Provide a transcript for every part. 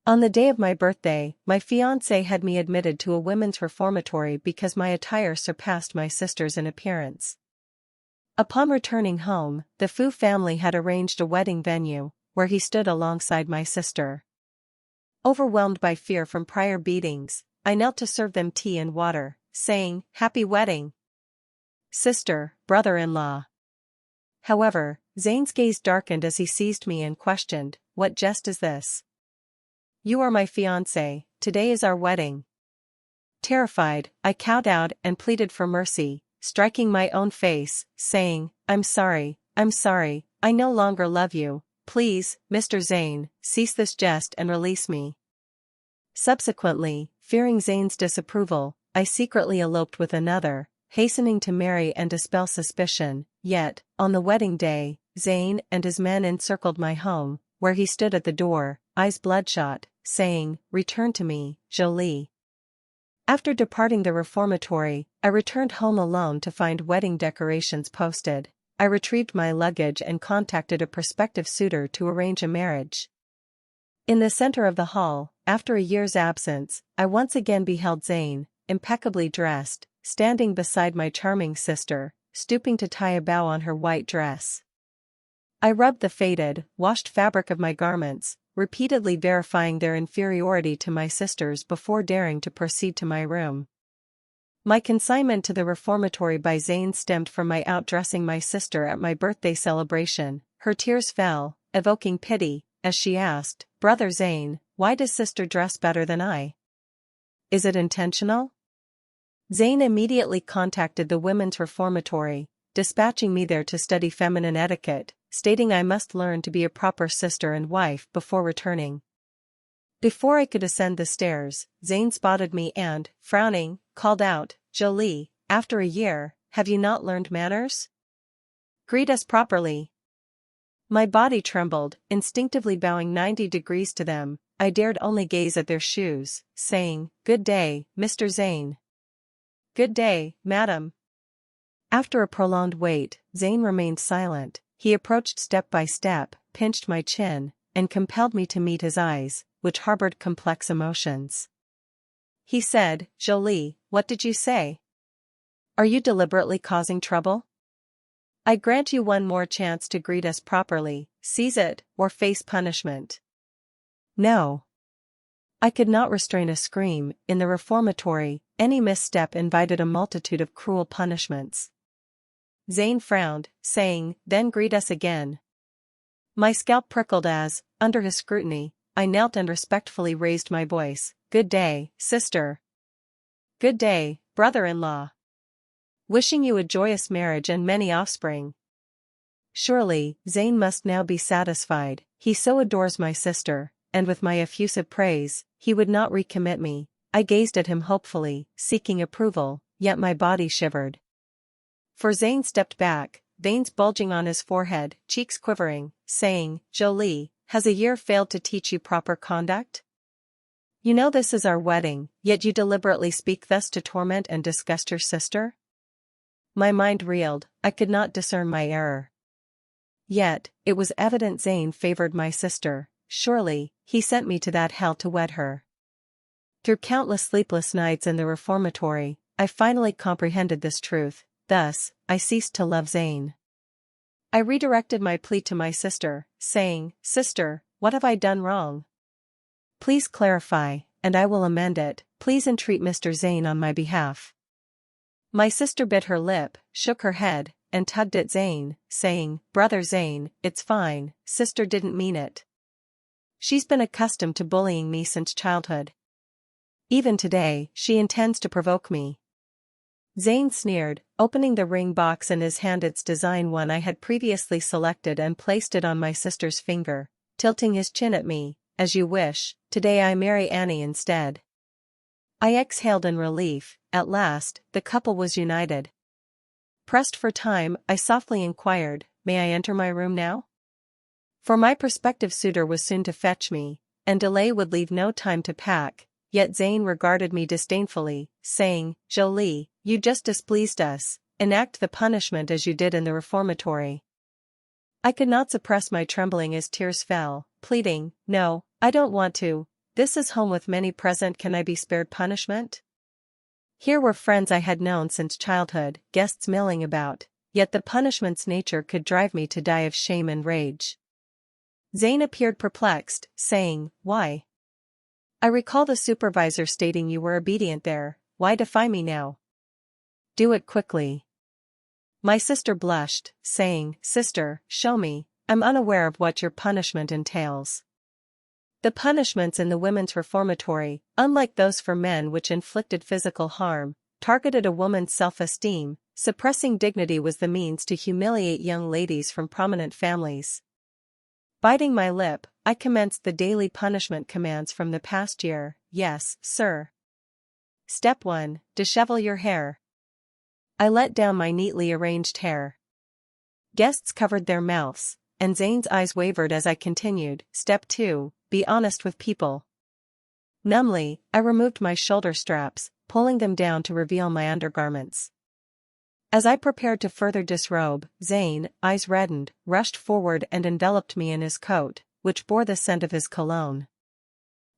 On the day of my birthday, my fiancé had me admitted to a women's reformatory because my attire surpassed my sister's in appearance. Upon returning home, the Fu family had arranged a wedding venue, where he stood alongside my sister. Overwhelmed by fear from prior beatings, I knelt to serve them tea and water, saying, "Happy wedding, sister, brother-in-law." However, Zane's gaze darkened as he seized me and questioned, "What jest is this? You are my fiancé, today is our wedding." Terrified, I kowtowed and pleaded for mercy, striking my own face, saying, I'm sorry, I no longer love you, please, Mr. Zane, cease this jest and release me." Subsequently, fearing Zane's disapproval, I secretly eloped with another, hastening to marry and dispel suspicion, yet, on the wedding day, Zane and his men encircled my home, where he stood at the door, eyes bloodshot, saying, "Return to me, Jolie." After departing the reformatory, I returned home alone to find wedding decorations posted. I retrieved my luggage and contacted a prospective suitor to arrange a marriage. In the center of the hall, after a year's absence, I once again beheld Zane, impeccably dressed, standing beside my charming sister, stooping to tie a bow on her white dress. I rubbed the faded, washed fabric of my garments, repeatedly verifying their inferiority to my sister's before daring to proceed to my room. My consignment to the reformatory by Zane stemmed from my outdressing my sister at my birthday celebration. Her tears fell, evoking pity, as she asked, "Brother Zane, why does sister dress better than I? Is it intentional?" Zane immediately contacted the women's reformatory, dispatching me there to study feminine etiquette, stating I must learn to be a proper sister and wife before returning. Before I could ascend the stairs, Zane spotted me and, frowning, called out, "Jolie, after a year, have you not learned manners? Greet us properly." My body trembled, instinctively bowing 90 degrees to them. I dared only gaze at their shoes, saying, "Good day, Mr. Zane." "Good day, madam." After a prolonged wait, Zane remained silent. He approached step by step, pinched my chin, and compelled me to meet his eyes, which harbored complex emotions. He said, "Jolie, what did you say? Are you deliberately causing trouble? I grant you one more chance to greet us properly, seize it, or face punishment." No. I could not restrain a scream. In the reformatory, any misstep invited a multitude of cruel punishments. Zane frowned, saying, "Then greet us again." My scalp prickled as, under his scrutiny, I knelt and respectfully raised my voice. "Good day, sister. Good day, brother-in-law. Wishing you a joyous marriage and many offspring." Surely, Zane must now be satisfied. He so adores my sister, and with my effusive praise, he would not recommit me. I gazed at him hopefully, seeking approval, yet my body shivered. For Zane stepped back, veins bulging on his forehead, cheeks quivering, saying, "Jolie, has a year failed to teach you proper conduct? You know this is our wedding, yet you deliberately speak thus to torment and disgust your sister?" My mind reeled, I could not discern my error. Yet, it was evident Zane favored my sister. Surely, he sent me to that hell to wed her. Through countless sleepless nights in the reformatory, I finally comprehended this truth. Thus, I ceased to love Zane. I redirected my plea to my sister, saying, "Sister, what have I done wrong? Please clarify, and I will amend it. Please entreat Mr. Zane on my behalf." My sister bit her lip, shook her head, and tugged at Zane, saying, "Brother Zane, it's fine, sister didn't mean it. She's been accustomed to bullying me since childhood. Even today, she intends to provoke me." Zane sneered, opening the ring box in his hand, its design one I had previously selected, and placed it on my sister's finger, tilting his chin at me. "As you wish, today I marry Annie instead." I exhaled in relief. At last, the couple was united. Pressed for time, I softly inquired, "May I enter my room now?" For my prospective suitor was soon to fetch me, and delay would leave no time to pack. Yet Zane regarded me disdainfully, saying, "Jolie, you just displeased us, enact the punishment as you did in the reformatory." I could not suppress my trembling as tears fell, pleading, "No, I don't want to. this is home with many present, can I be spared punishment? Here were friends I had known since childhood, guests milling about, yet the punishment's nature could drive me to die of shame and rage. Zane appeared perplexed, saying, "Why? I recall the supervisor stating you were obedient there, why defy me now? Do it quickly." My sister blushed, saying, "Sister, show me, I'm unaware of what your punishment entails." The punishments in the women's reformatory, unlike those for men which inflicted physical harm, targeted a woman's self-esteem. Suppressing dignity was the means to humiliate young ladies from prominent families. Biting my lip, I commenced the daily punishment commands from the past year. "Yes, sir. Step 1, dishevel your hair." I let down my neatly arranged hair. Guests covered their mouths, and Zane's eyes wavered as I continued. "Step 2, be honest with people." Numbly, I removed my shoulder straps, pulling them down to reveal my undergarments. As I prepared to further disrobe, Zane, eyes reddened, rushed forward and enveloped me in his coat, which bore the scent of his cologne.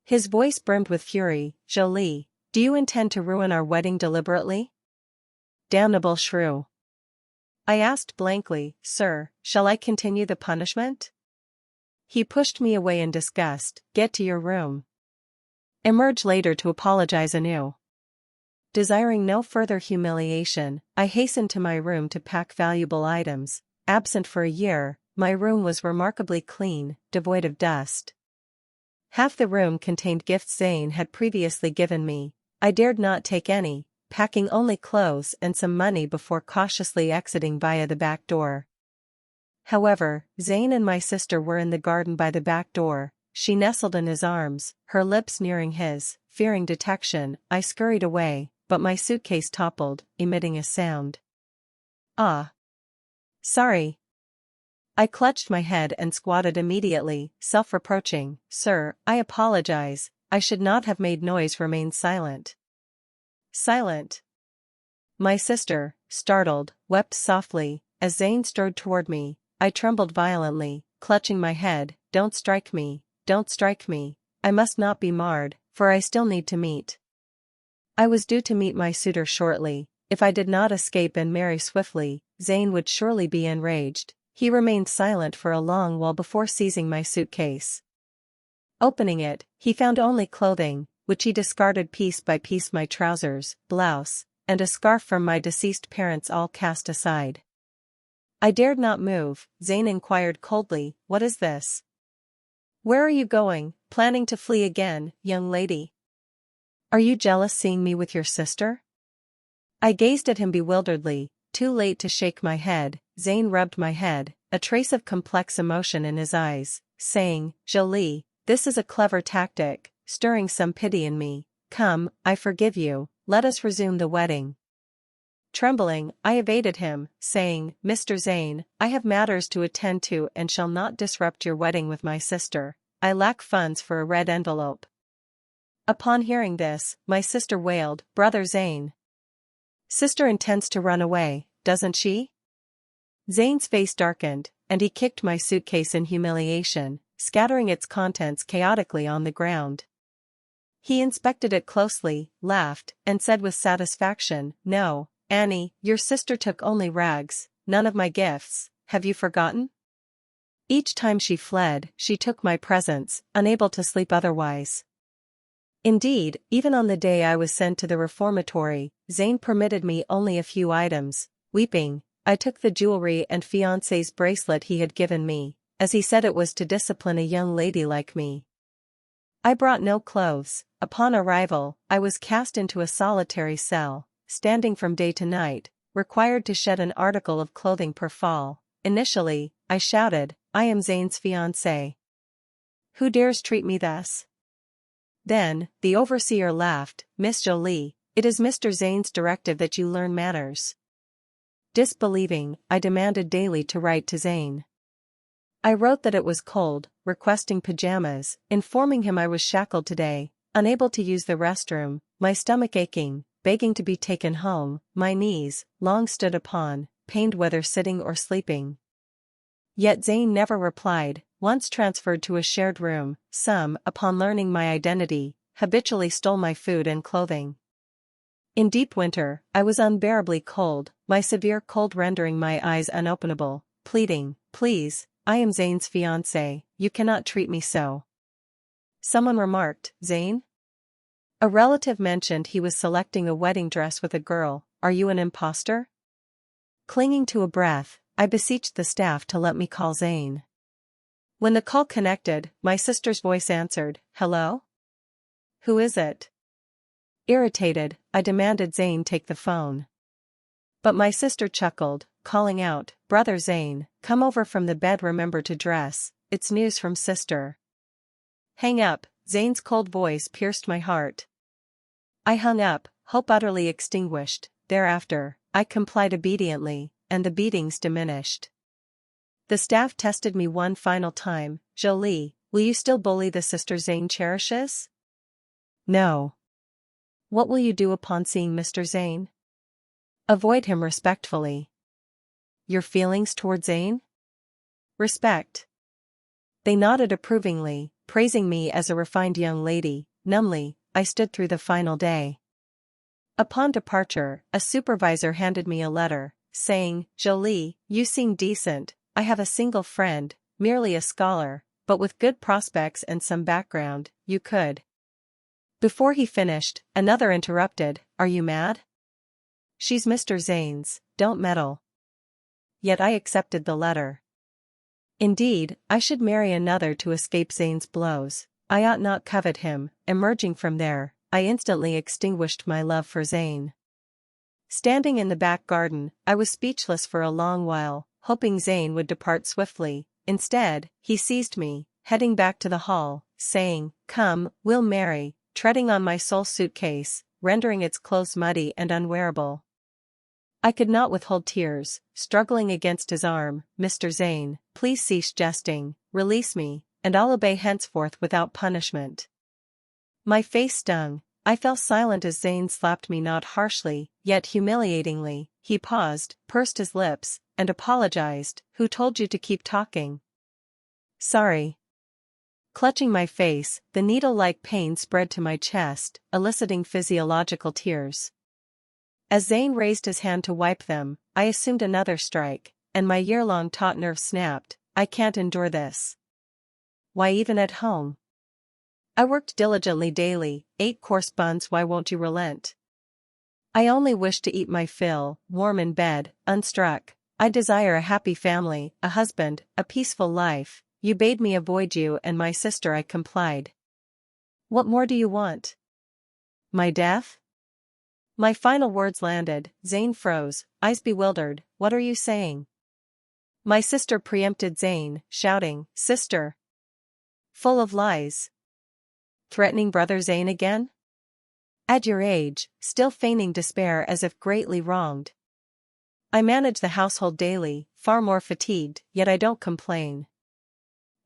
His voice brimmed with fury. "Jolie, do you intend to ruin our wedding deliberately?" "Damnable shrew." I asked blankly, "Sir, shall I continue the punishment?" He pushed me away in disgust. "Get to your room. Emerge later to apologize anew." Desiring no further humiliation, I hastened to my room to pack valuable items. Absent for a year, my room was remarkably clean, devoid of dust. Half the room contained gifts Zane had previously given me. I dared not take any, packing only clothes and some money before cautiously exiting via the back door. However, Zane and my sister were in the garden by the back door. She nestled in his arms, her lips nearing his. Fearing detection, I scurried away, but my suitcase toppled, emitting a sound. "Ah. Sorry." I clutched my head and squatted immediately, self-reproaching. "Sir, I apologize, I should not have made noise." "Remain silent." "Silent?" My sister, startled, wept softly. As Zane strode toward me, I trembled violently, clutching my head. "Don't strike me, don't strike me. I must not be marred, for I still need to meet." I was due to meet my suitor shortly. If I did not escape and marry swiftly, Zane would surely be enraged. He remained silent for a long while before seizing my suitcase. Opening it, he found only clothing, which he discarded piece by piece. My trousers, blouse, and a scarf from my deceased parents all cast aside. I dared not move. Zane inquired coldly, "What is this? Where are you going? Planning to flee again, young lady? Are you jealous seeing me with your sister?" I gazed at him bewilderedly, too late to shake my head. Zane rubbed my head, a trace of complex emotion in his eyes, saying, "Jolie, this is a clever tactic, stirring some pity in me. Come, I forgive you, let us resume the wedding." Trembling, I evaded him, saying, "Mr. Zane, I have matters to attend to and shall not disrupt your wedding with my sister. I lack funds for a red envelope." Upon hearing this, my sister wailed, "Brother Zane. Sister intends to run away, doesn't she?" Zane's face darkened, and he kicked my suitcase in humiliation, scattering its contents chaotically on the ground. He inspected it closely, laughed, and said with satisfaction, "No, Annie, your sister took only rags, none of my gifts. Have you forgotten? Each time she fled, she took my presents, unable to sleep otherwise." Indeed, even on the day I was sent to the reformatory, Zane permitted me only a few items. Weeping, I took the jewelry and fiancé's bracelet he had given me, as he said it was to discipline a young lady like me. I brought no clothes. Upon arrival, I was cast into a solitary cell, standing from day to night, required to shed an article of clothing per fall. Initially, I shouted, "I am Zane's fiancé. Who dares treat me thus?" Then, the overseer laughed, "Miss Jolie, it is Mr. Zane's directive that you learn manners." Disbelieving, I demanded daily to write to Zane. I wrote that it was cold, requesting pajamas, informing him I was shackled today, unable to use the restroom, my stomach aching, begging to be taken home, my knees, long stood upon, pained whether sitting or sleeping. Yet Zane never replied, once transferred to a shared room, some, upon learning my identity, habitually stole my food and clothing. In deep winter, I was unbearably cold, my severe cold rendering my eyes unopenable, pleading, "Please, I am Zane's fiancé, you cannot treat me so." Someone remarked, "Zane?" A relative mentioned he was selecting a wedding dress with a girl. "Are you an imposter?" Clinging to a breath, I beseeched the staff to let me call Zane. When the call connected, my sister's voice answered, "Hello? Who is it?" Irritated, I demanded Zane take the phone. But my sister chuckled, calling out, "Brother Zane, come over from the bed, remember to dress, it's news from sister." "Hang up," Zane's cold voice pierced my heart. I hung up, hope utterly extinguished. Thereafter, I complied obediently, and the beatings diminished. The staff tested me one final time. "Jolie, will you still bully the sister Zane cherishes?" "No." "What will you do upon seeing Mr. Zane?" "Avoid him respectfully." "Your feelings toward Zane?" "Respect." They nodded approvingly, praising me as a refined young lady. Numbly, I stood through the final day. Upon departure, a supervisor handed me a letter, saying, "Jolie, you seem decent. I have a single friend, merely a scholar, but with good prospects and some background, you could." Before he finished, another interrupted, "Are you mad? She's Mr. Zane's, don't meddle." Yet I accepted the letter. Indeed, I should marry another to escape Zane's blows. I ought not covet him. Emerging from there, I instantly extinguished my love for Zane. Standing in the back garden, I was speechless for a long while, hoping Zane would depart swiftly. Instead, he seized me, heading back to the hall, saying, "Come, we'll marry," treading on my sole suitcase, rendering its clothes muddy and unwearable. I could not withhold tears, struggling against his arm. "Mr. Zane, please cease jesting, release me, and I'll obey henceforth without punishment." My face stung. I fell silent as Zane slapped me not harshly, yet humiliatingly. He paused, pursed his lips, and apologized. "Who told you to keep talking?" "Sorry." Clutching my face, the needle-like pain spread to my chest, eliciting physiological tears. As Zane raised his hand to wipe them, I assumed another strike, and my year-long taut nerve snapped. "I can't endure this. Why, even at home? I worked diligently daily, 8-course buns, why won't you relent? I only wish to eat my fill, warm in bed, unstruck. I desire a happy family, a husband, a peaceful life. You bade me avoid you and my sister, I complied. What more do you want? My death?" My final words landed. Zane froze, eyes bewildered. "What are you saying?" My sister preempted Zane, shouting, "Sister! Full of lies. Threatening brother Zane again? At your age, still feigning despair as if greatly wronged. I manage the household daily, far more fatigued, yet I don't complain."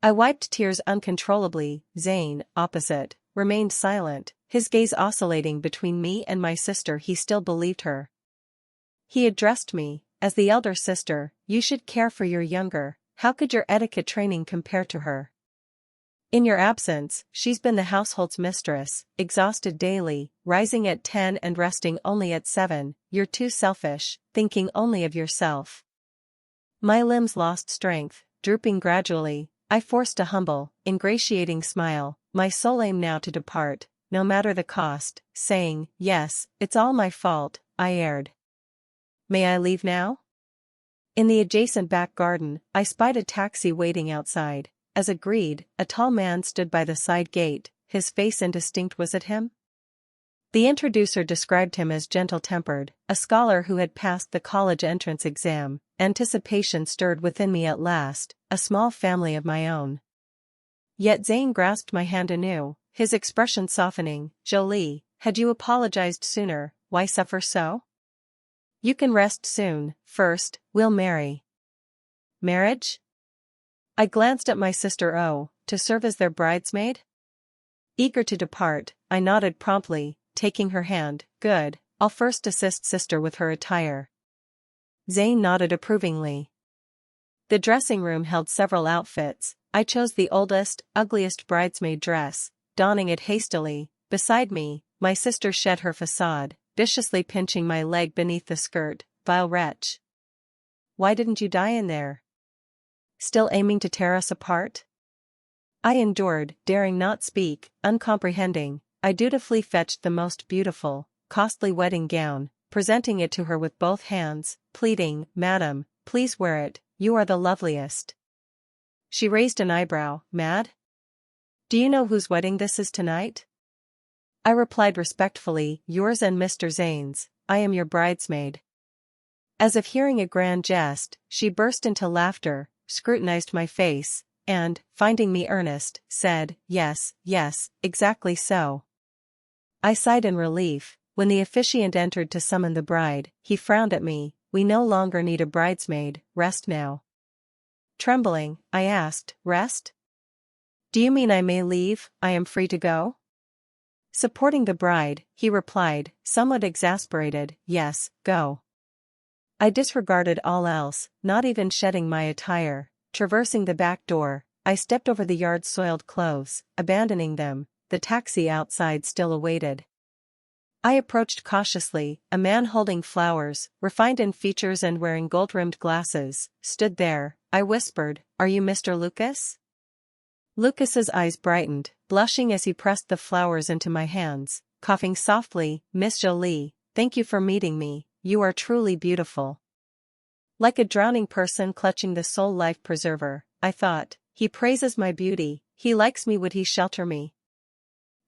I wiped tears uncontrollably. Zane, opposite, remained silent, his gaze oscillating between me and my sister. He still believed her. He addressed me, as the elder sister. "You should care for your younger. How could your etiquette training compare to her? In your absence, she's been the household's mistress, exhausted daily, rising at 10 and resting only at 7, you're too selfish, thinking only of yourself." My limbs lost strength, drooping gradually. I forced a humble, ingratiating smile, my sole aim now to depart, no matter the cost, saying, "Yes, it's all my fault, I erred. May I leave now?" In the adjacent back garden, I spied a taxi waiting outside. As agreed, a tall man stood by the side gate, his face indistinct. Was it him? The introducer described him as gentle-tempered, a scholar who had passed the college entrance exam. Anticipation stirred within me at last, a small family of my own. Yet Zane grasped my hand anew, his expression softening. "Jolie, had you apologized sooner, why suffer so? You can rest soon. First, we'll marry." "Marriage?" I glanced at my sister. "Oh, to serve as their bridesmaid?" Eager to depart, I nodded promptly, taking her hand. "Good, I'll first assist sister with her attire." Zane nodded approvingly. The dressing room held several outfits. I chose the oldest, ugliest bridesmaid dress, donning it hastily. Beside me, my sister shed her facade, viciously pinching my leg beneath the skirt. Vile wretch. Why didn't you die in there? Still aiming to tear us apart? I endured, daring not speak, uncomprehending. I dutifully fetched the most beautiful, costly wedding gown, presenting it to her with both hands, pleading, "Madam, please wear it, you are the loveliest." She raised an eyebrow. Mad? Do you know whose wedding this is tonight? I replied respectfully, yours and Mr. Zane's. I am your bridesmaid. As if hearing a grand jest, she burst into laughter, scrutinized my face, and, finding me earnest, said, yes, yes, exactly so. I sighed in relief. When the officiant entered to summon the bride, he frowned at me. We no longer need a bridesmaid, rest now. Trembling, I asked, rest? Do you mean I may leave, I am free to go? Supporting the bride, he replied, somewhat exasperated, yes, go. I disregarded all else, not even shedding my attire. Traversing the back door, I stepped over the yard's soiled clothes, abandoning them. The taxi outside still awaited. I approached cautiously. A man holding flowers, refined in features and wearing gold-rimmed glasses, stood there. I whispered, "Are you Mr. Lucas?" Lucas's eyes brightened, blushing as he pressed the flowers into my hands, coughing softly, "Miss Jolie, thank you for meeting me, you are truly beautiful." Like a drowning person clutching the sole life-preserver, I thought, he praises my beauty, he likes me, would he shelter me?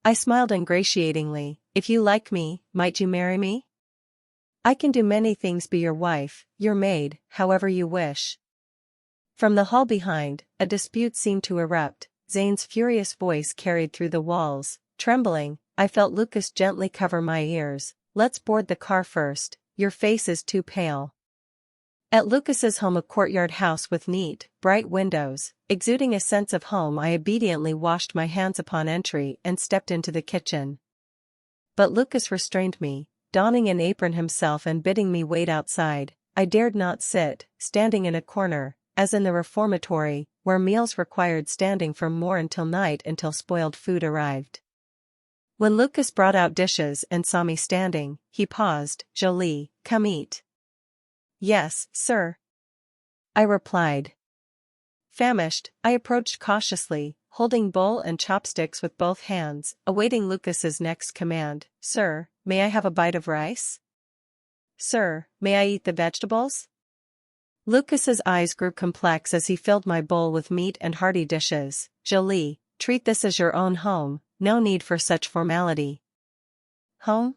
I smiled ingratiatingly. If you like me, might you marry me? I can do many things, be your wife, your maid, however you wish. From the hall behind, a dispute seemed to erupt. Zane's furious voice carried through the walls. Trembling, I felt Lucas gently cover my ears. Let's board the car first, your face is too pale. At Lucas's home, a courtyard house with neat, bright windows, exuding a sense of home, I obediently washed my hands upon entry and stepped into the kitchen. But Lucas restrained me, donning an apron himself and bidding me wait outside. I dared not sit, standing in a corner, as in the reformatory, where meals required standing from morn until night until spoiled food arrived. When Lucas brought out dishes and saw me standing, he paused. "Jolie, come eat." "Yes, sir," I replied. Famished, I approached cautiously, holding bowl and chopsticks with both hands, awaiting Lucas's next command. "Sir, may I have a bite of rice?" "Sir, may I eat the vegetables?" Lucas's eyes grew complex as he filled my bowl with meat and hearty dishes. "Jolie, treat this as your own home, no need for such formality." "Home?"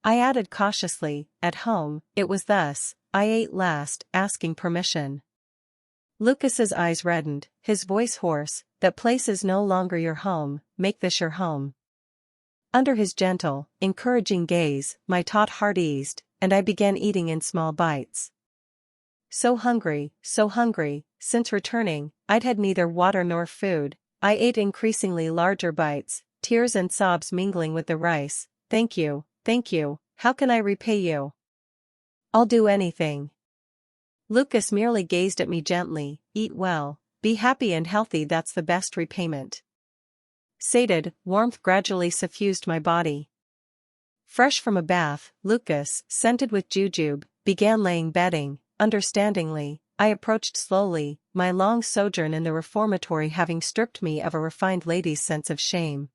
I added cautiously, "At home." It was thus I ate last, asking permission. Lucas's eyes reddened, his voice hoarse. "That place is no longer your home, make this your home." Under his gentle, encouraging gaze, my taut heart eased, and I began eating in small bites. So hungry, since returning, I'd had neither water nor food. I ate increasingly larger bites, tears and sobs mingling with the rice. Thank you, how can I repay you?" "I'll do anything." Lucas merely gazed at me gently. "Eat well, be happy and healthy, that's the best repayment." Sated, warmth gradually suffused my body. Fresh from a bath, Lucas, scented with jujube, began laying bedding. Understandingly, I approached slowly, my long sojourn in the reformatory having stripped me of a refined lady's sense of shame.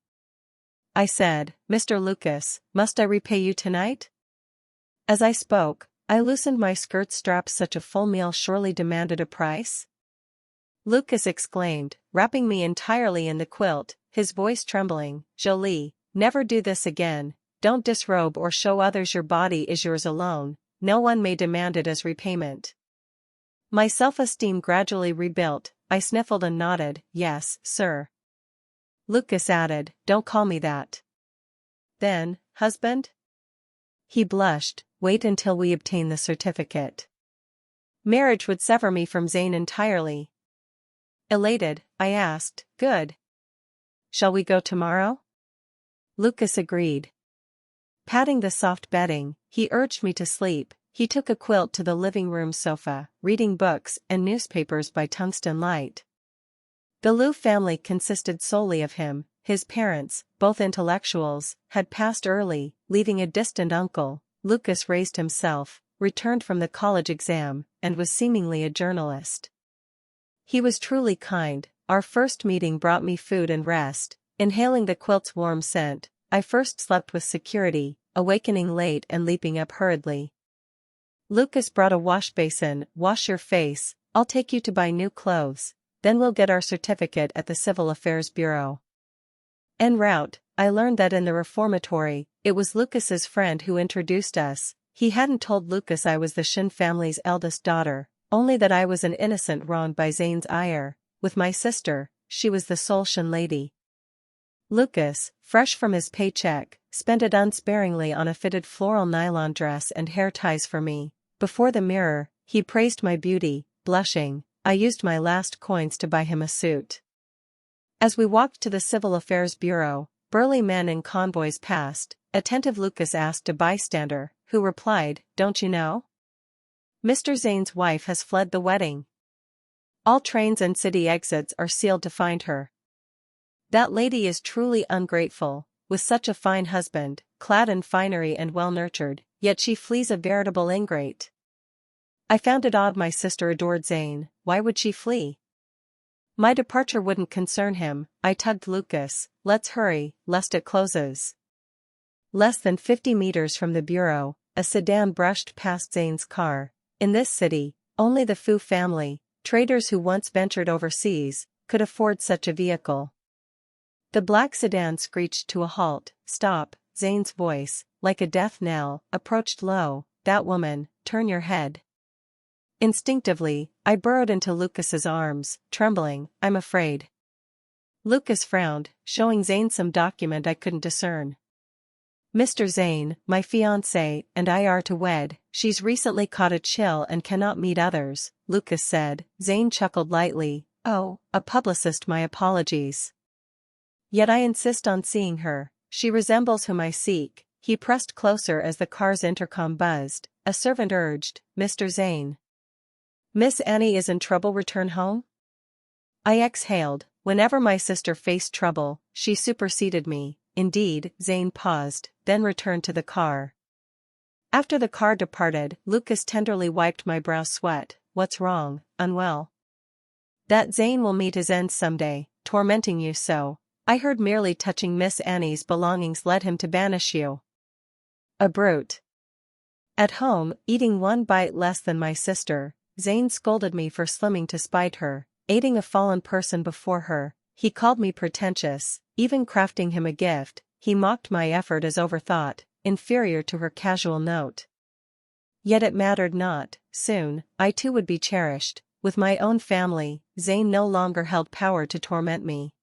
I said, "Mr. Lucas, must I repay you tonight?" As I spoke, I loosened my skirt straps. Such a full meal surely demanded a price? Lucas exclaimed, wrapping me entirely in the quilt, his voice trembling. "Jolie, never do this again, don't disrobe or show others your body is yours alone, no one may demand it as repayment." My self-esteem gradually rebuilt, I sniffled and nodded, "Yes, sir." Lucas added, "Don't call me that." "Then, husband?" He blushed, "Wait until we obtain the certificate." Marriage would sever me from Zane entirely. Elated, I asked, "Good. Shall we go tomorrow?" Lucas agreed. Patting the soft bedding, he urged me to sleep. he took a quilt to the living room sofa, reading books and newspapers by tungsten light. The Liu family consisted solely of him. His parents, both intellectuals, had passed early, leaving a distant uncle. Lucas raised himself, returned from the college exam, and was seemingly a journalist. He was truly kind. Our first meeting brought me food and rest. Inhaling the quilt's warm scent, I first slept with security, awakening late and leaping up hurriedly. Lucas brought a wash basin. Wash your face, I'll take you to buy new clothes, then we'll get our certificate at the Civil Affairs Bureau. En route, I learned that in the reformatory, it was Lucas's friend who introduced us. He hadn't told Lucas I was the Shin family's eldest daughter, only that I was an innocent wronged by Zane's ire. With my sister, she was the sole Shin lady. Lucas, fresh from his paycheck, spent it unsparingly on a fitted floral nylon dress and hair ties for me. Before the mirror, he praised my beauty. Blushing, I used my last coins to buy him a suit. As we walked to the Civil Affairs Bureau, burly men in convoys passed. Attentive Lucas asked a bystander, who replied, "Don't you know? Mr. Zane's wife has fled the wedding. All trains and city exits are sealed to find her. That lady is truly ungrateful, with such a fine husband, clad in finery and well-nurtured, yet she flees a veritable ingrate." I found it odd my sister adored Zane. Why would she flee? My departure wouldn't concern him. I tugged Lucas, "Let's hurry, lest it closes." Less than 50 meters from the bureau, a sedan brushed past Zane's car. In this city, only the Fu family, traders who once ventured overseas, could afford such a vehicle. The black sedan screeched to a halt. "Stop," Zane's voice, like a death knell, approached low. "That woman, turn your head." Instinctively, I burrowed into Lucas's arms, trembling. "I'm afraid." Lucas frowned, showing Zane some document I couldn't discern. "Mr. Zane, my fiancé, and I are to wed. She's recently caught a chill and cannot meet others," Lucas said. Zane chuckled lightly. "Oh, a publicist, my apologies. Yet I insist on seeing her. She resembles whom I seek." He pressed closer as the car's intercom buzzed. A servant urged, "Mr. Zane. Miss Annie is in trouble, return home?" I exhaled. Whenever my sister faced trouble, she superseded me. Indeed, Zane paused, then returned to the car. After the car departed, Lucas tenderly wiped my brow sweat. "What's wrong? Unwell?" "That Zane will meet his end someday, tormenting you so. I heard merely touching Miss Annie's belongings led him to banish you. A brute." At home, eating one bite less than my sister, Zane scolded me for slimming to spite her, aiding a fallen person before her. He called me pretentious. Even crafting him a gift, he mocked my effort as overthought, inferior to her casual note. Yet it mattered not. Soon, I too would be cherished. With my own family, Zane no longer held power to torment me.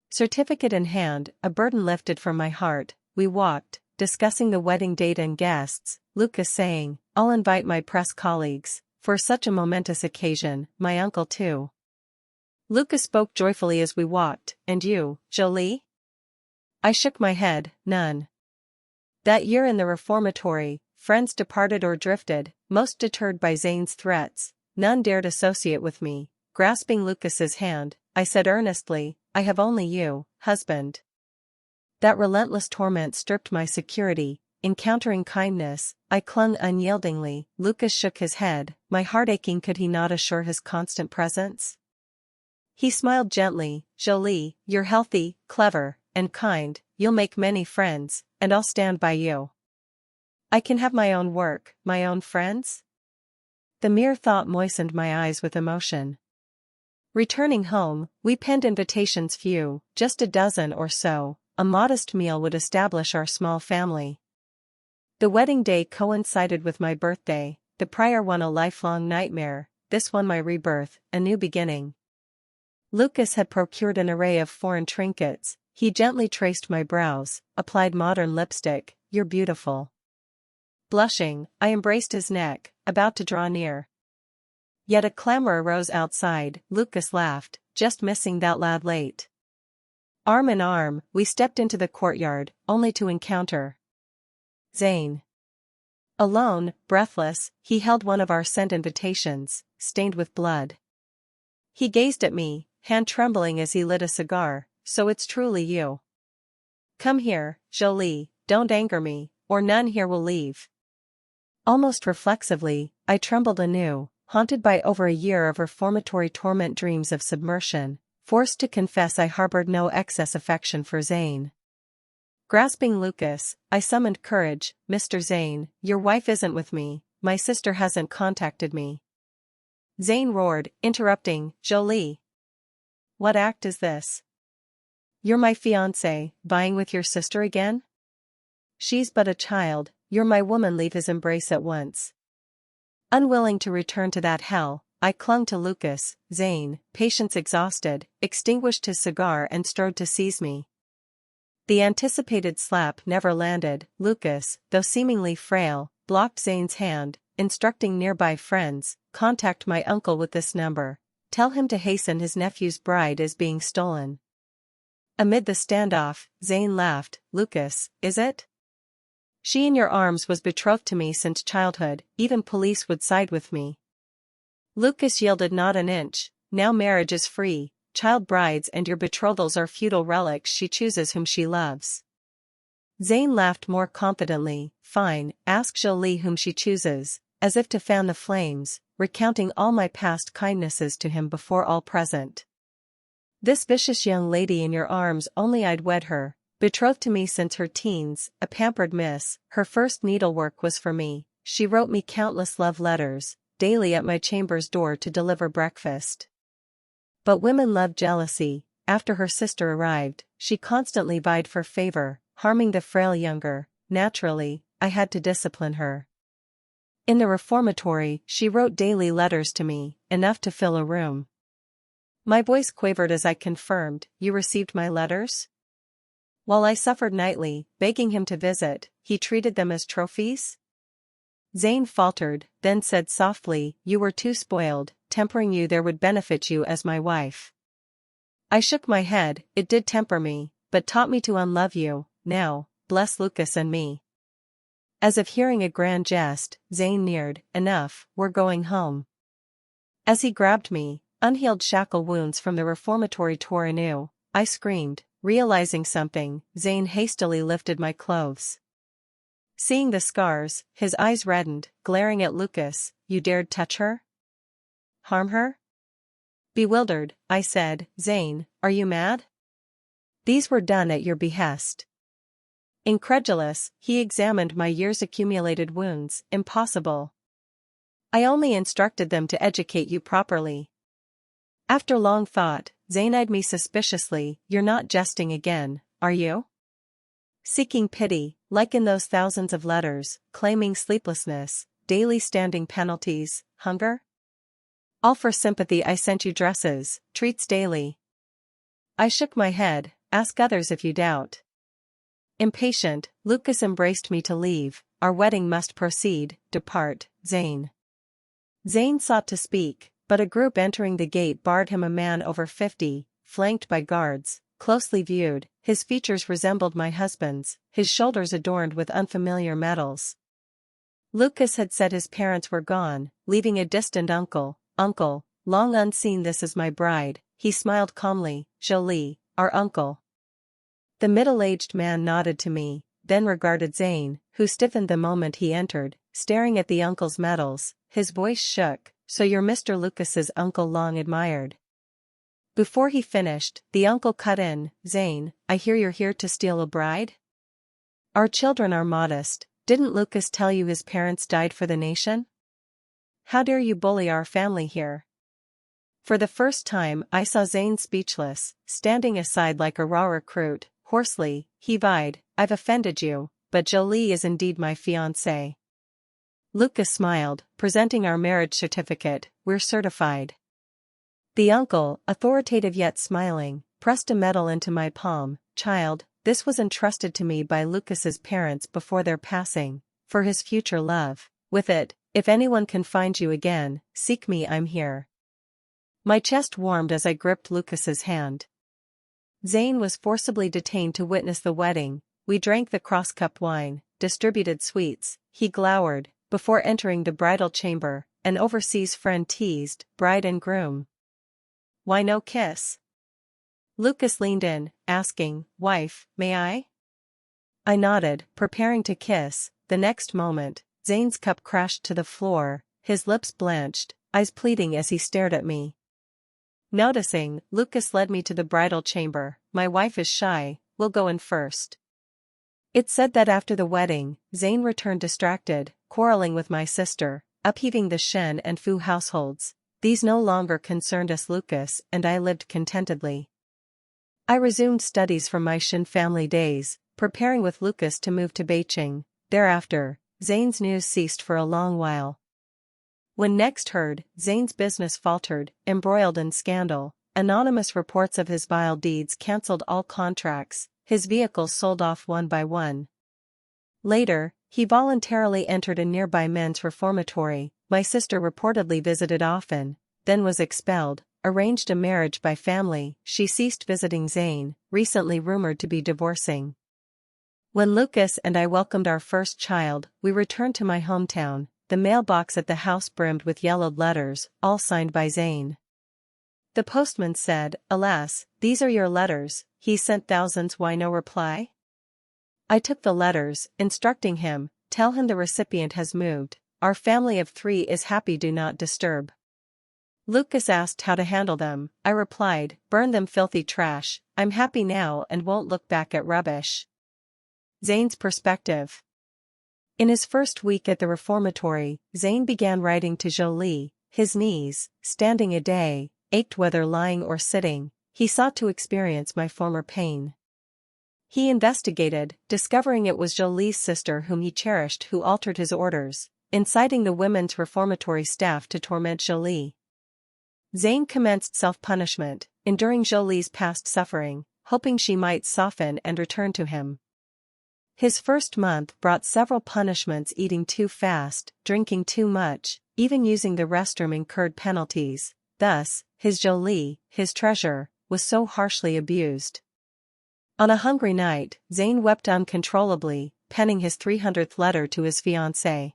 Certificate in hand, a burden lifted from my heart, we walked, discussing the wedding date and guests, Lucas saying, "I'll invite my press colleagues, for such a momentous occasion, my uncle too." Lucas spoke joyfully as we walked. "And you, Jolie?" I shook my head. "None." That year in the reformatory, friends departed or drifted, most deterred by Zane's threats. None dared associate with me. Grasping Lucas's hand, I said earnestly, "I have only you, husband." That relentless torment stripped my security. Encountering kindness, I clung unyieldingly. Lucas shook his head. My heart aching, could he not assure his constant presence? He smiled gently. "Jolie, you're healthy, clever, and kind. You'll make many friends, and I'll stand by you. I can have my own work, my own friends?" The mere thought moistened my eyes with emotion. Returning home, we penned invitations few, just a dozen or so. A modest meal would establish our small family. The wedding day coincided with my birthday. The prior one a lifelong nightmare, this one my rebirth, a new beginning. Lucas had procured an array of foreign trinkets. He gently traced my brows, applied modern lipstick. "You're beautiful." Blushing, I embraced his neck, about to draw near. Yet a clamor arose outside. Lucas laughed, "Just missing that lad late." Arm in arm, we stepped into the courtyard, only to encounter Zane. Alone, breathless, he held one of our sent invitations, stained with blood. He gazed at me, hand trembling as he lit a cigar. So it's truly you. Come here, Jolie, don't anger me, or none here will leave. Almost reflexively, I trembled anew, haunted by over a year of reformatory torment dreams of submersion, forced to confess I harbored no excess affection for Zane. Grasping Lucas, I summoned courage. Mr. Zane, your wife isn't with me, my sister hasn't contacted me. Zane roared, interrupting, Jolie. What act is this? You're my fiancé, vying with your sister again? She's but a child, you're my woman, leave his embrace at once. Unwilling to return to that hell, I clung to Lucas. Zane, patience exhausted, extinguished his cigar and strode to seize me. The anticipated slap never landed. Lucas, though seemingly frail, blocked Zane's hand, instructing nearby friends, contact my uncle with this number. Tell him to hasten, his nephew's bride is being stolen. Amid the standoff, Zane laughed. Lucas, is it? She in your arms was betrothed to me since childhood, even police would side with me. Lucas yielded not an inch. Now marriage is free, child brides and your betrothals are feudal relics, she chooses whom she loves. Zane laughed more confidently. Fine, ask Jolie whom she chooses, as if to fan the flames, recounting all my past kindnesses to him before all present. This vicious young lady in your arms, only I'd wed her, betrothed to me since her teens, a pampered miss, her first needlework was for me, she wrote me countless love letters, daily at my chamber's door to deliver breakfast. But women love jealousy. After her sister arrived, she constantly vied for favor, harming the frail younger. Naturally, I had to discipline her. In the reformatory, she wrote daily letters to me, enough to fill a room. My voice quavered as I confirmed, you received my letters? While I suffered nightly, begging him to visit, he treated them as trophies? Zane faltered, then said softly, you were too spoiled, tempering you there would benefit you as my wife. I shook my head, it did temper me, but taught me to unlove you. Now, bless Lucas and me. As if hearing a grand jest, Zane neared, enough, we're going home. As he grabbed me, unhealed shackle wounds from the reformatory tore anew, I screamed, realizing something. Zane hastily lifted my clothes. Seeing the scars, his eyes reddened, glaring at Lucas, you dared touch her? Harm her? Bewildered, I said, Zane, are you mad? These were done at your behest. Incredulous, he examined my years-accumulated wounds. Impossible. I only instructed them to educate you properly. After long thought, Zane eyed me suspiciously. You're not jesting again, are you? Seeking pity, like in those thousands of letters, claiming sleeplessness, daily standing penalties, hunger? All for sympathy I sent you dresses, treats daily. I shook my head, ask others if you doubt. Impatient, Lucas embraced me to leave, our wedding must proceed, depart, Zane. Zane sought to speak, but a group entering the gate barred him. A man over 50, flanked by guards, closely viewed, his features resembled my husband's, his shoulders adorned with unfamiliar medals. Lucas had said his parents were gone, leaving a distant uncle, long unseen. This is my bride, he smiled calmly, Jolie, our uncle. The middle-aged man nodded to me, then regarded Zane, who stiffened the moment he entered, staring at the uncle's medals. His voice shook, so you're Mr. Lucas's uncle, long admired. Before he finished, the uncle cut in, Zane, I hear you're here to steal a bride? Our children are modest, didn't Lucas tell you his parents died for the nation? How dare you bully our family here? For the first time I saw Zane speechless, standing aside like a raw recruit. Hoarsely, he vied, I've offended you, but Jolie is indeed my fiancée. Lucas smiled, presenting our marriage certificate, we're certified. The uncle, authoritative yet smiling, pressed a medal into my palm. Child, this was entrusted to me by Lucas's parents before their passing, for his future love. With it, if anyone can find you again, seek me, I'm here. My chest warmed as I gripped Lucas's hand. Zane was forcibly detained to witness the wedding. We drank the cross-cup wine, distributed sweets, he glowered, before entering the bridal chamber. An overseas friend teased, bride and groom. Why no kiss? Lucas leaned in, asking, wife, may I? I nodded, preparing to kiss. The next moment, Zane's cup crashed to the floor, his lips blanched, eyes pleading as he stared at me. Noticing, Lucas led me to the bridal chamber. My wife is shy, we'll go in first. It said that after the wedding, Zane returned distracted, quarreling with my sister, upheaving the Shen and Fu households. These no longer concerned us. Lucas and I lived contentedly. I resumed studies from my Shen family days, preparing with Lucas to move to Beijing. Thereafter, Zane's news ceased for a long while. When next heard, Zane's business faltered, embroiled in scandal. Anonymous reports of his vile deeds cancelled all contracts, his vehicles sold off one by one. Later, he voluntarily entered a nearby men's reformatory. My sister reportedly visited often, then was expelled, arranged a marriage by family. She ceased visiting Zane, recently rumored to be divorcing. When Lucas and I welcomed our first child, we returned to my hometown. The mailbox at the house brimmed with yellowed letters, all signed by Zane. The postman said, alas, these are your letters. He sent thousands, why no reply? I took the letters, instructing him, tell him the recipient has moved. Our family of 3 is happy, do not disturb. Lucas asked how to handle them. I replied, burn them, filthy trash. I'm happy now and won't look back at rubbish. Zane's perspective. In his first week at the reformatory, Zane began writing to Jolie. His knees, standing a day, ached whether lying or sitting. He sought to experience my former pain. He investigated, discovering it was Jolie's sister whom he cherished who altered his orders, inciting the women's reformatory staff to torment Jolie. Zane commenced self-punishment, enduring Jolie's past suffering, hoping she might soften and return to him. His first month brought several punishments: eating too fast, drinking too much, even using the restroom incurred penalties. Thus, his Jolie, his treasure, was so harshly abused. On a hungry night, Zane wept uncontrollably, penning his 300th letter to his fiancée.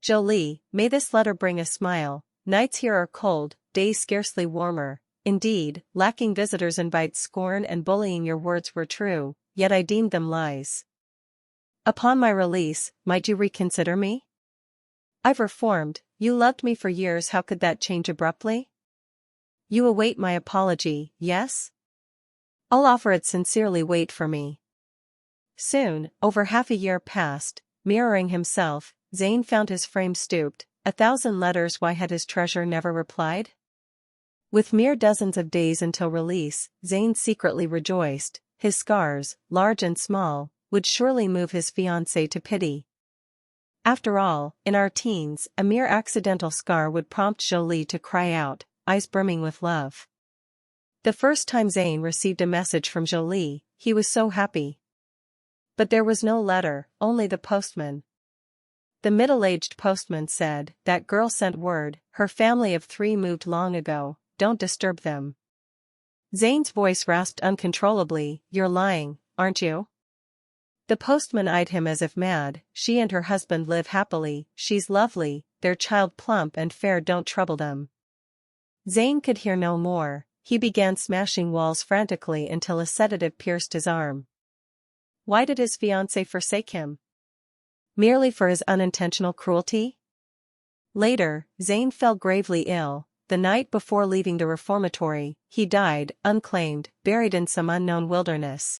Jolie, may this letter bring a smile. Nights here are cold, days scarcely warmer. Indeed, lacking visitors invites scorn and bullying. Your words were true, yet I deemed them lies. Upon my release, might you reconsider me? I've reformed, you loved me for years, how could that change abruptly? You await my apology, yes? I'll offer it sincerely, wait for me. Soon, over half a year passed. Mirroring himself, Zane found his frame stooped. 1,000 letters, why had his treasure never replied? With mere dozens of days until release, Zane secretly rejoiced. His scars, large and small, would surely move his fiancée to pity. After all, in our teens, a mere accidental scar would prompt Jolie to cry out, eyes brimming with love. The first time Zane received a message from Jolie, he was so happy. But there was no letter, only the postman. The middle-aged postman said, that girl sent word, her family of 3 moved long ago, don't disturb them. Zane's voice rasped uncontrollably, you're lying, aren't you? The postman eyed him as if mad. She and her husband live happily, she's lovely, their child plump and fair, don't trouble them. Zane could hear no more. He began smashing walls frantically until a sedative pierced his arm. Why did his fiancée forsake him? Merely for his unintentional cruelty? Later, Zane fell gravely ill. The night before leaving the reformatory, he died, unclaimed, buried in some unknown wilderness.